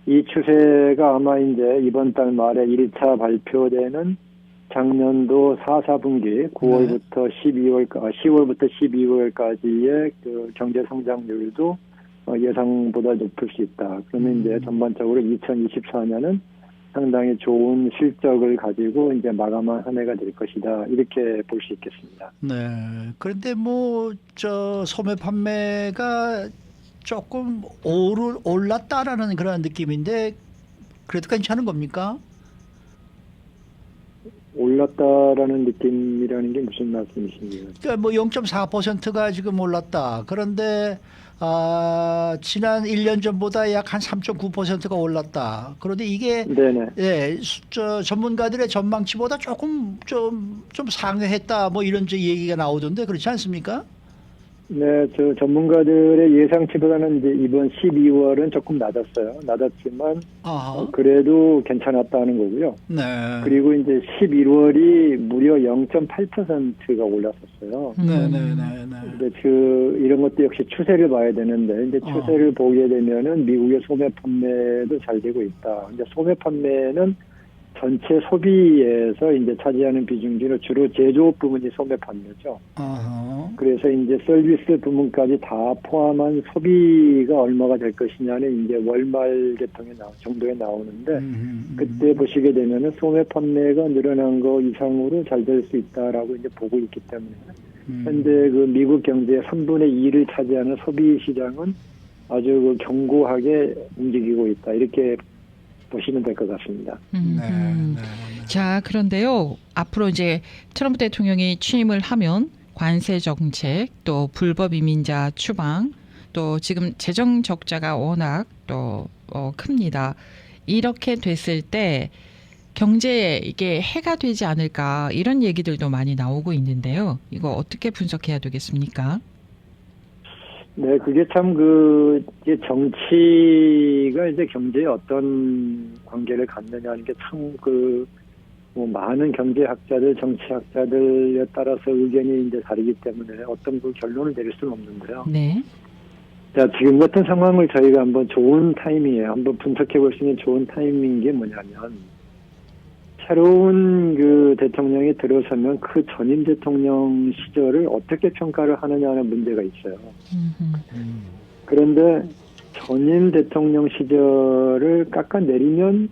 이 추세가 아마 이제 이번 달 말에 1차 발표되는 작년도 4분기 9월부터 10월부터 12월까지의 그 경제 성장률도 예상보다 높을 수 있다. 그러면 이제 전반적으로 2024년은 상당히 좋은 실적을 가지고 이제 마감한 한 해가 될 것이다. 이렇게 볼 수 있겠습니다. 네. 그런데 소매 판매가 조금 올랐다라는 그런 느낌인데 그래도 괜찮은 겁니까? 올랐다라는 느낌이라는 게 무슨 말씀이신가요? 그러니까 0.4%가 지금 올랐다. 그런데 지난 1년 전보다 약 한 3.9%가 올랐다. 그런데 이게 네네. 전문가들의 전망치보다 조금 좀 상회했다. 이런 얘기가 나오던데 그렇지 않습니까? 네, 전문가들의 예상치보다는 이제 이번 12월은 조금 낮았어요. 낮았지만 그래도 괜찮았다는 거고요. 네. 그리고 이제 11월이 무려 0.8%가 올랐었어요. 네네네. 근데 이런 것도 역시 추세를 봐야 되는데 이제 추세를 보게 되면은 미국의 소매 판매도 잘 되고 있다. 근데 소매 판매는 전체 소비에서 이제 차지하는 비중 중에 주로 제조업 부문이 소매 판매죠. 그래서 이제 서비스 부문까지 다 포함한 소비가 얼마가 될 것이냐는 이제 월말 계통에 정도에 나오는데 그때 보시게 되면은 소매 판매가 늘어난 거 이상으로 잘 될 수 있다라고 이제 보고 있기 때문에 현재 그 미국 경제의 3분의 2를 차지하는 소비 시장은 아주 그 견고하게 움직이고 있다. 이렇게 보시면 될 것 같습니다. 자, 그런데요. 앞으로 이제 트럼프 대통령이 취임을 하면 관세 정책, 또 불법 이민자 추방, 또 지금 재정 적자가 워낙 또 큽니다. 이렇게 됐을 때 경제에 이게 해가 되지 않을까 이런 얘기들도 많이 나오고 있는데요. 이거 어떻게 분석해야 되겠습니까? 네, 그게 참 이제 정치가 이제 경제에 어떤 관계를 갖느냐는 게 참 많은 경제학자들, 정치학자들에 따라서 의견이 이제 다르기 때문에 어떤 결론을 내릴 수는 없는데요. 네. 자, 지금 같은 상황을 저희가 한번 좋은 타이밍이에요. 한번 분석해 볼 수 있는 좋은 타이밍인 게 뭐냐면, 새로운 대통령이 들어서면 그 전임 대통령 시절을 어떻게 평가를 하느냐는 문제가 있어요. 그런데 전임 대통령 시절을 깎아내리면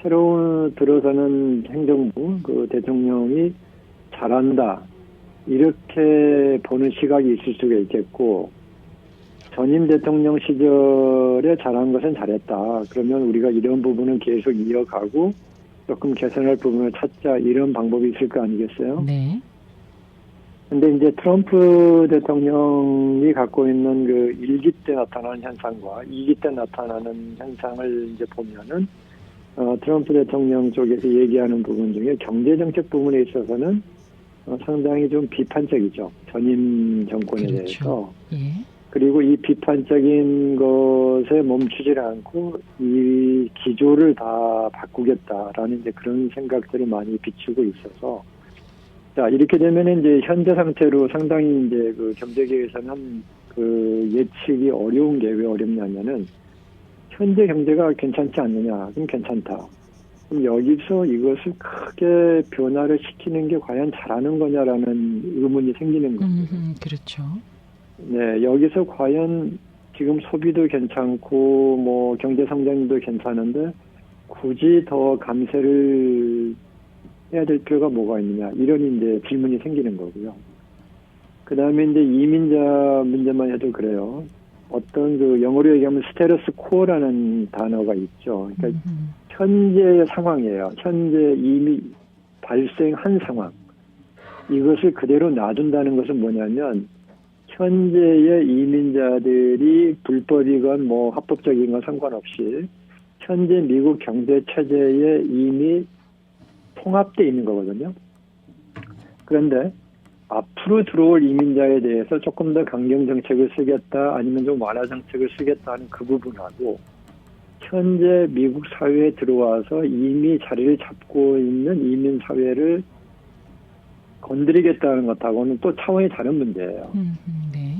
새로운 들어서는 행정부 대통령이 잘한다 이렇게 보는 시각이 있을 수가 있겠고, 전임 대통령 시절에 잘한 것은 잘했다. 그러면 우리가 이런 부분은 계속 이어가고 조금 개선할 부분을 찾자 이런 방법이 있을 거 아니겠어요? 네. 근데 이제 트럼프 대통령이 갖고 있는 그 1기 때 나타나는 현상과 2기 때 나타나는 현상을 이제 보면은 트럼프 대통령 쪽에서 얘기하는 부분 중에 경제정책 부분에 있어서는 상당히 좀 비판적이죠. 전임 정권에 그렇죠. 대해서. 예. 그리고 이 비판적인 것에 멈추질 않고 이 기조를 다 바꾸겠다라는 이제 그런 생각들을 많이 비추고 있어서 자, 이렇게 되면 이제 현재 상태로 상당히 이제 그 경제계에서는 그 예측이 어려운 게 왜 어렵냐면은 현재 경제가 괜찮지 않느냐? 그럼 괜찮다. 그럼 여기서 이것을 크게 변화를 시키는 게 과연 잘하는 거냐라는 의문이 생기는 거예요. 그렇죠. 네, 여기서 과연 지금 소비도 괜찮고 뭐 경제 성장도 괜찮은데 굳이 더 감세를 해야 될 필요가 뭐가 있느냐 이런 이제 질문이 생기는 거고요. 그 다음에 이제 이민자 문제만 해도 그래요. 어떤 그 영어로 얘기하면 스테러스 코어라는 단어가 있죠. 그러니까 현재의 상황이에요. 현재 이미 발생한 상황. 이것을 그대로 놔둔다는 것은 뭐냐면 현재의 이민자들이 불법이건 뭐 합법적인 건 상관없이 현재 미국 경제 체제에 이미 통합되어 있는 거거든요. 그런데 앞으로 들어올 이민자에 대해서 조금 더 강경 정책을 쓰겠다 아니면 좀 완화 정책을 쓰겠다 하는 그 부분하고 현재 미국 사회에 들어와서 이미 자리를 잡고 있는 이민 사회를 건드리겠다는 것하고는 또 차원이 다른 문제예요. 네.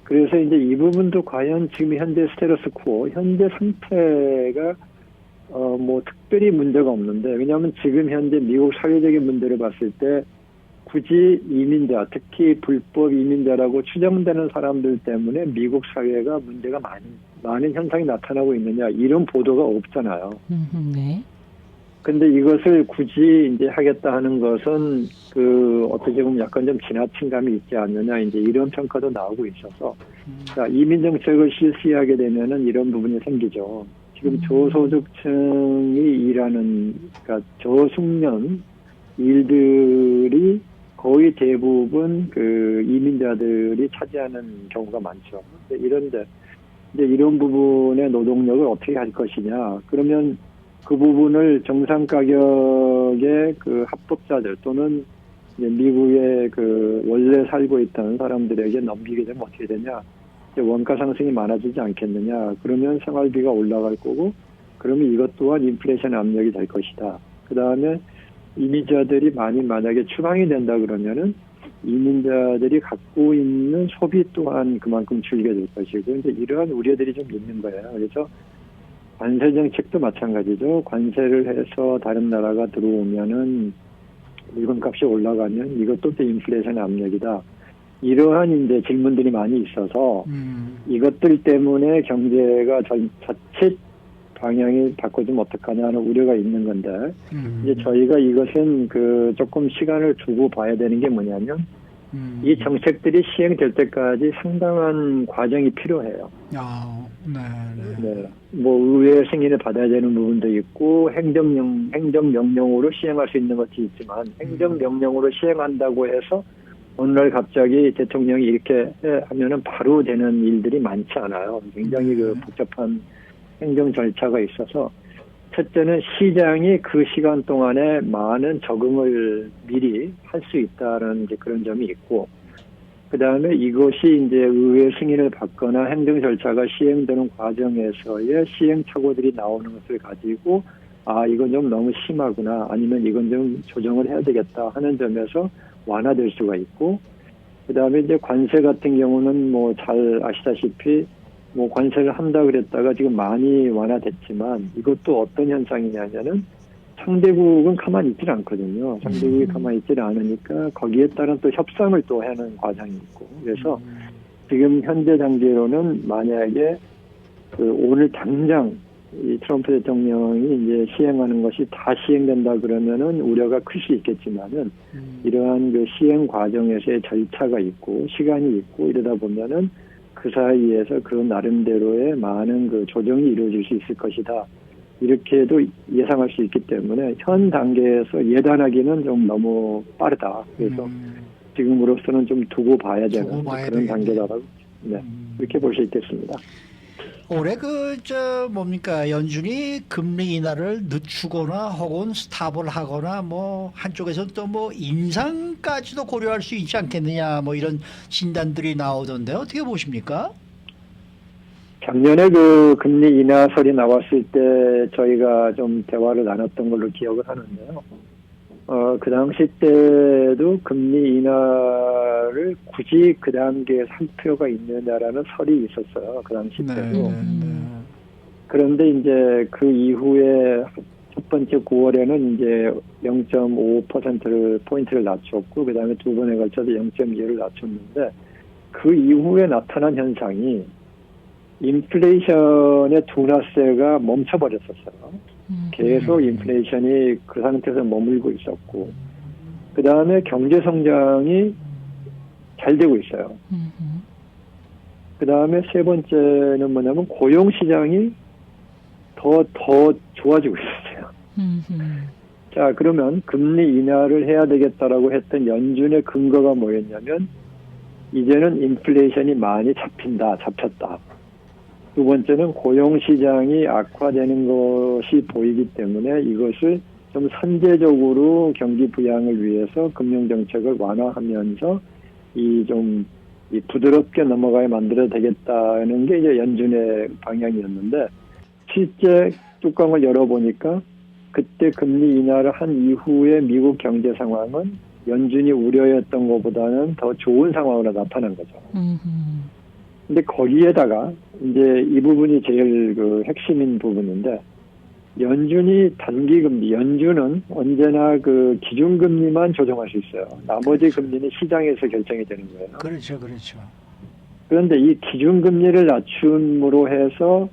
그래서 이제 이 부분도 과연 지금 현재 스테러스 코, 현재 상태가 뭐 특별히 문제가 없는데 왜냐하면 지금 현재 미국 사회적인 문제를 봤을 때 굳이 이민자, 특히 불법 이민자라고 추정되는 사람들 때문에 미국 사회가 문제가 많은 현상이 나타나고 있느냐 이런 보도가 없잖아요. 네. 근데 이것을 굳이 이제 하겠다 하는 것은 그 어떻게 보면 약간 좀 지나친 감이 있지 않느냐 이제 이런 평가도 나오고 있어서 자, 이민 정책을 실시하게 되면은 이런 부분이 생기죠. 지금 저소득층이 일하는 그러니까 저숙련 일들이 거의 대부분 그 이민자들이 차지하는 경우가 많죠. 이런데 이제 이런 부분의 노동력을 어떻게 할 것이냐. 그러면 그 부분을 정상 가격의 그 합법자들 또는 이제 미국에 그 원래 살고 있던 사람들에게 넘기게 되면 어떻게 되냐. 이제 원가 상승이 많아지지 않겠느냐. 그러면 생활비가 올라갈 거고 그러면 이것 또한 인플레이션 압력이 될 것이다. 그 다음에 이민자들이 만약에 추방이 된다 그러면은 이민자들이 갖고 있는 소비 또한 그만큼 줄게 될 것이고 이제 이러한 우려들이 좀 있는 거예요. 그래서 관세 정책도 마찬가지죠. 관세를 해서 다른 나라가 들어오면은 물건값이 올라가면 이것도 또 인플레이션 압력이다. 이러한 이제 질문들이 많이 있어서 이것들 때문에 경제가 자칫 방향이 바꿔주면 어떡하냐 하는 우려가 있는 건데 이제 저희가 이것은 그 조금 시간을 두고 봐야 되는 게 뭐냐면 이 정책들이 시행될 때까지 상당한 과정이 필요해요. 네. 뭐 의회 승인을 받아야 되는 부분도 있고 행정명령으로 시행할 수 있는 것도 있지만 행정명령으로 시행한다고 해서 어느 날 갑자기 대통령이 이렇게 하면은 바로 되는 일들이 많지 않아요. 굉장히 그 복잡한 행정 절차가 있어서 첫째는 시장이 그 시간 동안에 많은 적응을 미리 할 수 있다는 이제 그런 점이 있고 그 다음에 이것이 이제 의회 승인을 받거나 행정 절차가 시행되는 과정에서의 시행착오들이 나오는 것을 가지고 이건 좀 너무 심하구나 아니면 이건 좀 조정을 해야 되겠다 하는 점에서 완화될 수가 있고 그 다음에 이제 관세 같은 경우는 뭐 잘 아시다시피 뭐 관세를 한다 그랬다가 지금 많이 완화됐지만 이것도 어떤 현상이냐면은 상대국은 가만히 있질 않거든요. 상대국이 가만히 있질 않으니까 거기에 따른 또 협상을 또 하는 과정이 있고 그래서 지금 현재 단계로는 만약에 그 오늘 당장 이 트럼프 대통령이 이제 시행하는 것이 다 시행된다 그러면은 우려가 클 수 있겠지만은 이러한 그 시행 과정에서의 절차가 있고 시간이 있고 이러다 보면은 그 사이에서 그 나름대로의 많은 그 조정이 이루어질 수 있을 것이다. 이렇게도 예상할 수 있기 때문에 현 단계에서 예단하기는 좀 너무 빠르다. 그래서 지금으로서는 좀 두고 봐야 되는 두고 봐야 그런 되겠네. 단계다라고 네, 이렇게 볼 수 있겠습니다. 올해 뭡니까 연준이 금리 인하를 늦추거나 혹은 스탑을 하거나 뭐 한쪽에서 또 뭐 인상까지도 고려할 수 있지 않겠느냐 뭐 이런 진단들이 나오던데 어떻게 보십니까? 작년에 그 금리 인하설이 나왔을 때 저희가 좀 대화를 나눴던 걸로 기억을 하는데요. 그 당시 때도 금리 인하를 굳이 그 단계에 할 필요가 있느냐라는 설이 있었어요. 그 당시 때도. 그런데 이제 그 이후에 첫 번째 9월에는 이제 0.5%를 포인트를 낮췄고 그 다음에 두 번에 걸쳐서 0.2를 낮췄는데 그 이후에 나타난 현상이 인플레이션의 둔화세가 멈춰버렸었어요. 계속 인플레이션이 그 상태에서 머물고 있었고 그 다음에 경제 성장이 잘 되고 있어요. 그 다음에 세 번째는 뭐냐면 고용 시장이 더 좋아지고 있었어요. 자, 그러면 금리 인하를 해야 되겠다라고 했던 연준의 근거가 뭐였냐면 이제는 인플레이션이 많이 잡혔다. 두 번째는 고용 시장이 악화되는 것이 보이기 때문에 이것을 좀 선제적으로 경기 부양을 위해서 금융 정책을 완화하면서 이 부드럽게 넘어가게 만들어야 되겠다는 게 이제 연준의 방향이었는데 실제 뚜껑을 열어보니까 그때 금리 인하를 한 이후에 미국 경제 상황은 연준이 우려했던 것보다는 더 좋은 상황으로 나타난 거죠. 근데 거기에다가 이제 이 부분이 제일 그 핵심인 부분인데 연준이 단기금리, 연준은 언제나 그 기준금리만 조정할 수 있어요. 나머지 금리는 시장에서 결정이 되는 거예요. 그렇죠. 그런데 이 기준금리를 낮춤으로 해서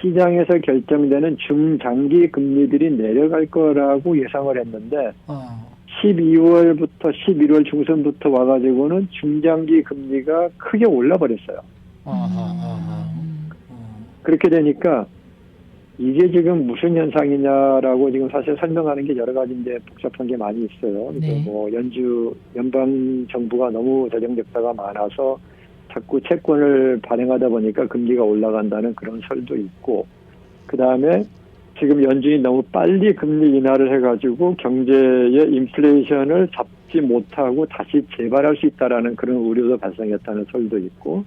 시장에서 결정되는 중장기 금리들이 내려갈 거라고 예상을 했는데 12월부터 11월 중순부터 와가지고는 중장기 금리가 크게 올라버렸어요. 그렇게 되니까 이게 지금 무슨 현상이냐라고 지금 사실 설명하는 게 여러 가지인데 복잡한 게 많이 있어요. 네. 뭐 연방 정부가 너무 재정적자가 많아서 자꾸 채권을 발행하다 보니까 금리가 올라간다는 그런 설도 있고, 그 다음에 지금 연준이 너무 빨리 금리 인하를 해가지고 경제의 인플레이션을 잡지 못하고 다시 재발할 수 있다라는 그런 우려도 발생했다는 설도 있고,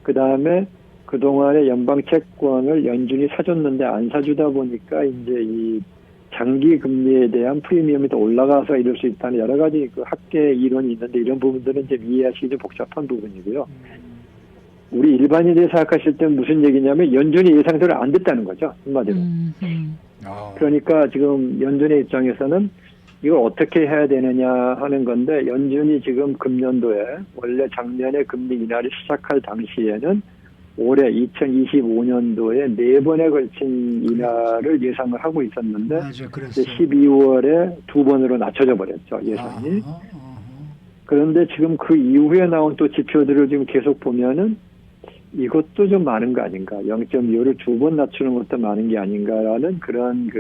그 다음에 그동안에 연방 채권을 연준이 사줬는데 안 사주다 보니까 이제 이 장기 금리에 대한 프리미엄이 더 올라가서 이럴 수 있다는 여러 가지 그 학계 이론이 있는데 이런 부분들은 이제 이해하시기 좀 복잡한 부분이고요. 우리 일반인들이 생각하실 때는 무슨 얘기냐면 연준이 예상대로 안 됐다는 거죠. 한마디로. 그러니까 지금 연준의 입장에서는 이걸 어떻게 해야 되느냐 하는 건데 연준이 지금 금년도에 원래 작년에 금리 인하를 시작할 당시에는 올해 2025년도에 4번에 걸친 인하를 예상을 하고 있었는데 맞아, 그랬어요. 12월에 2번으로 낮춰져 버렸죠, 예상이. 그런데 지금 그 이후에 나온 또 지표들을 지금 계속 보면은 이것도 좀 많은 거 아닌가, 0.25를 2번 낮추는 것도 많은 게 아닌가라는 그런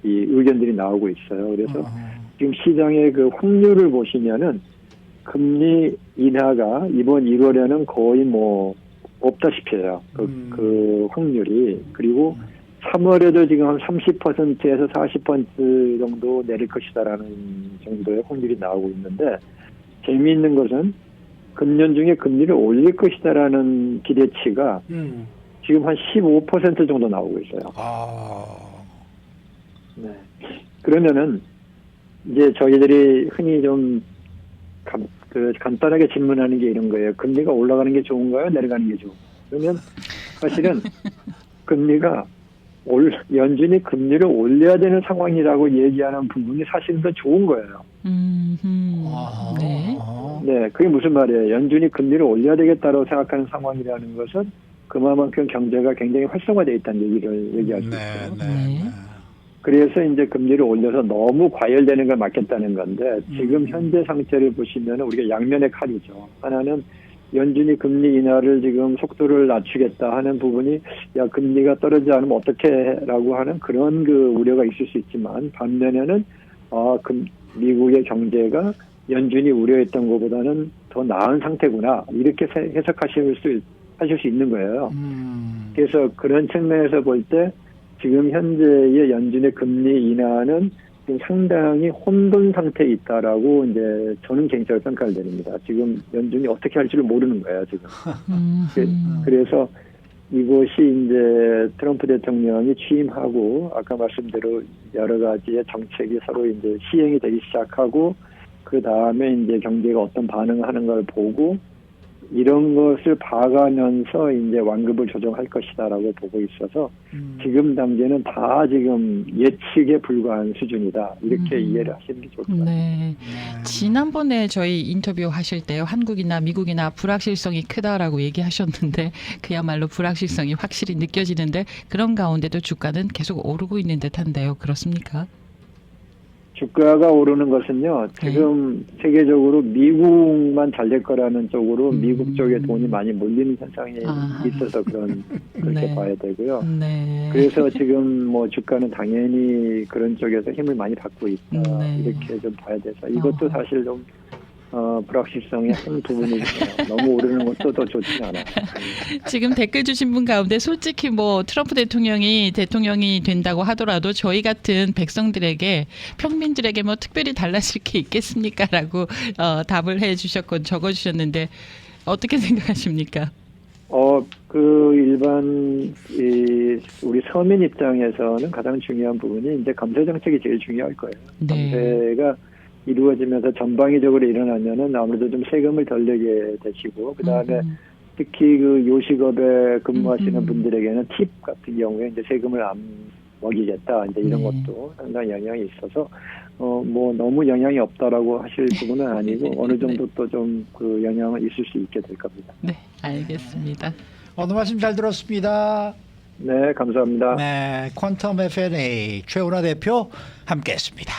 이 의견들이 나오고 있어요. 그래서 지금 시장의 그 확률을 보시면은 금리 인하가 이번 1월에는 거의 뭐 없다시피 해요. 그 확률이. 그리고 3월에도 지금 한 30%에서 40% 정도 내릴 것이다라는 정도의 확률이 나오고 있는데 재미있는 것은 금년 중에 금리를 올릴 것이다라는 기대치가 지금 한 15% 정도 나오고 있어요. 네. 그러면은 이제 저희들이 흔히 좀 간단하게 질문하는 게 이런 거예요. 금리가 올라가는 게 좋은가요? 내려가는 게 좋은가요? 그러면 사실은 금리가 연준이 금리를 올려야 되는 상황이라고 얘기하는 부분이 사실은 더 좋은 거예요. 네. 네, 그게 무슨 말이에요? 연준이 금리를 올려야 되겠다고 생각하는 상황이라는 것은 그만큼 경제가 굉장히 활성화되어 있다는 얘기를 얘기할 수 있어요. 네. 그래서 이제 금리를 올려서 너무 과열되는 걸 막겠다는 건데 지금 현재 상태를 보시면 우리가 양면의 칼이죠. 하나는 연준이 금리 인하를 지금 속도를 낮추겠다 하는 부분이 야 금리가 떨어지지 않으면 어떻게라고 하는 그런 그 우려가 있을 수 있지만 반면에는 미국의 경제가 연준이 우려했던 것보다는 더 나은 상태구나 이렇게 해석하실 수 있는 거예요. 그래서 그런 측면에서 볼 때 지금 현재의 연준의 금리 인하는 지금 상당히 혼돈 상태에 있다라고 이제 저는 개인적으로 평가를 내립니다. 지금 연준이 어떻게 할지를 모르는 거예요, 지금. 그래서 이것이 이제 트럼프 대통령이 취임하고 아까 말씀대로 여러 가지의 정책이 서로 이제 시행이 되기 시작하고 그 다음에 이제 경제가 어떤 반응을 하는 걸 보고 이런 것을 봐가면서 이제 완급을 조정할 것이다라고 보고 있어서 지금 단계는 다 지금 예측에 불과한 수준이다. 이렇게 이해를 하시는 게 좋을 것 같아요. 네. 지난번에 저희 인터뷰 하실 때요. 한국이나 미국이나 불확실성이 크다라고 얘기하셨는데 그야말로 불확실성이 확실히 느껴지는데 그런 가운데도 주가는 계속 오르고 있는 듯한데요. 그렇습니까? 주가가 오르는 것은요, 지금 세계적으로 미국만 잘 될 거라는 쪽으로 미국 쪽에 돈이 많이 몰리는 현상이 있어서 그렇게 네. 봐야 되고요. 네. 그래서 지금 뭐 주가는 당연히 그런 쪽에서 힘을 많이 받고 있다. 네. 이렇게 좀 봐야 돼서 이것도 사실 좀 불확실성의 한 부분이고요. 너무 오르는 것도 더 좋지 않아요. 지금 댓글 주신 분 가운데 솔직히 뭐 트럼프 대통령이 된다고 하더라도 저희 같은 백성들에게 평민들에게 뭐 특별히 달라질 게 있겠습니까라고 답을 해주셨고 적어주셨는데 어떻게 생각하십니까? 일반 우리 서민 입장에서는 가장 중요한 부분이 이제 감세 정책이 제일 중요할 거예요. 네. 감세가 이루어지면서 전방위적으로 일어나면은 아무래도 좀 세금을 덜 내게 되시고 그다음에 특히 그 요식업에 근무하시는 분들에게는 팁 같은 경우에 이제 세금을 안 먹이겠다 이제 이런 것도 상당히 영향이 있어서 뭐 너무 영향이 없다라고 하실 부분은 아니고 어느 정도 또 좀 그 영향은 있을 수 있게 될 겁니다. 네, 알겠습니다. 오늘 말씀 잘 들었습니다. 네, 감사합니다. 네, 퀀텀 F&A 최은하 대표 함께했습니다.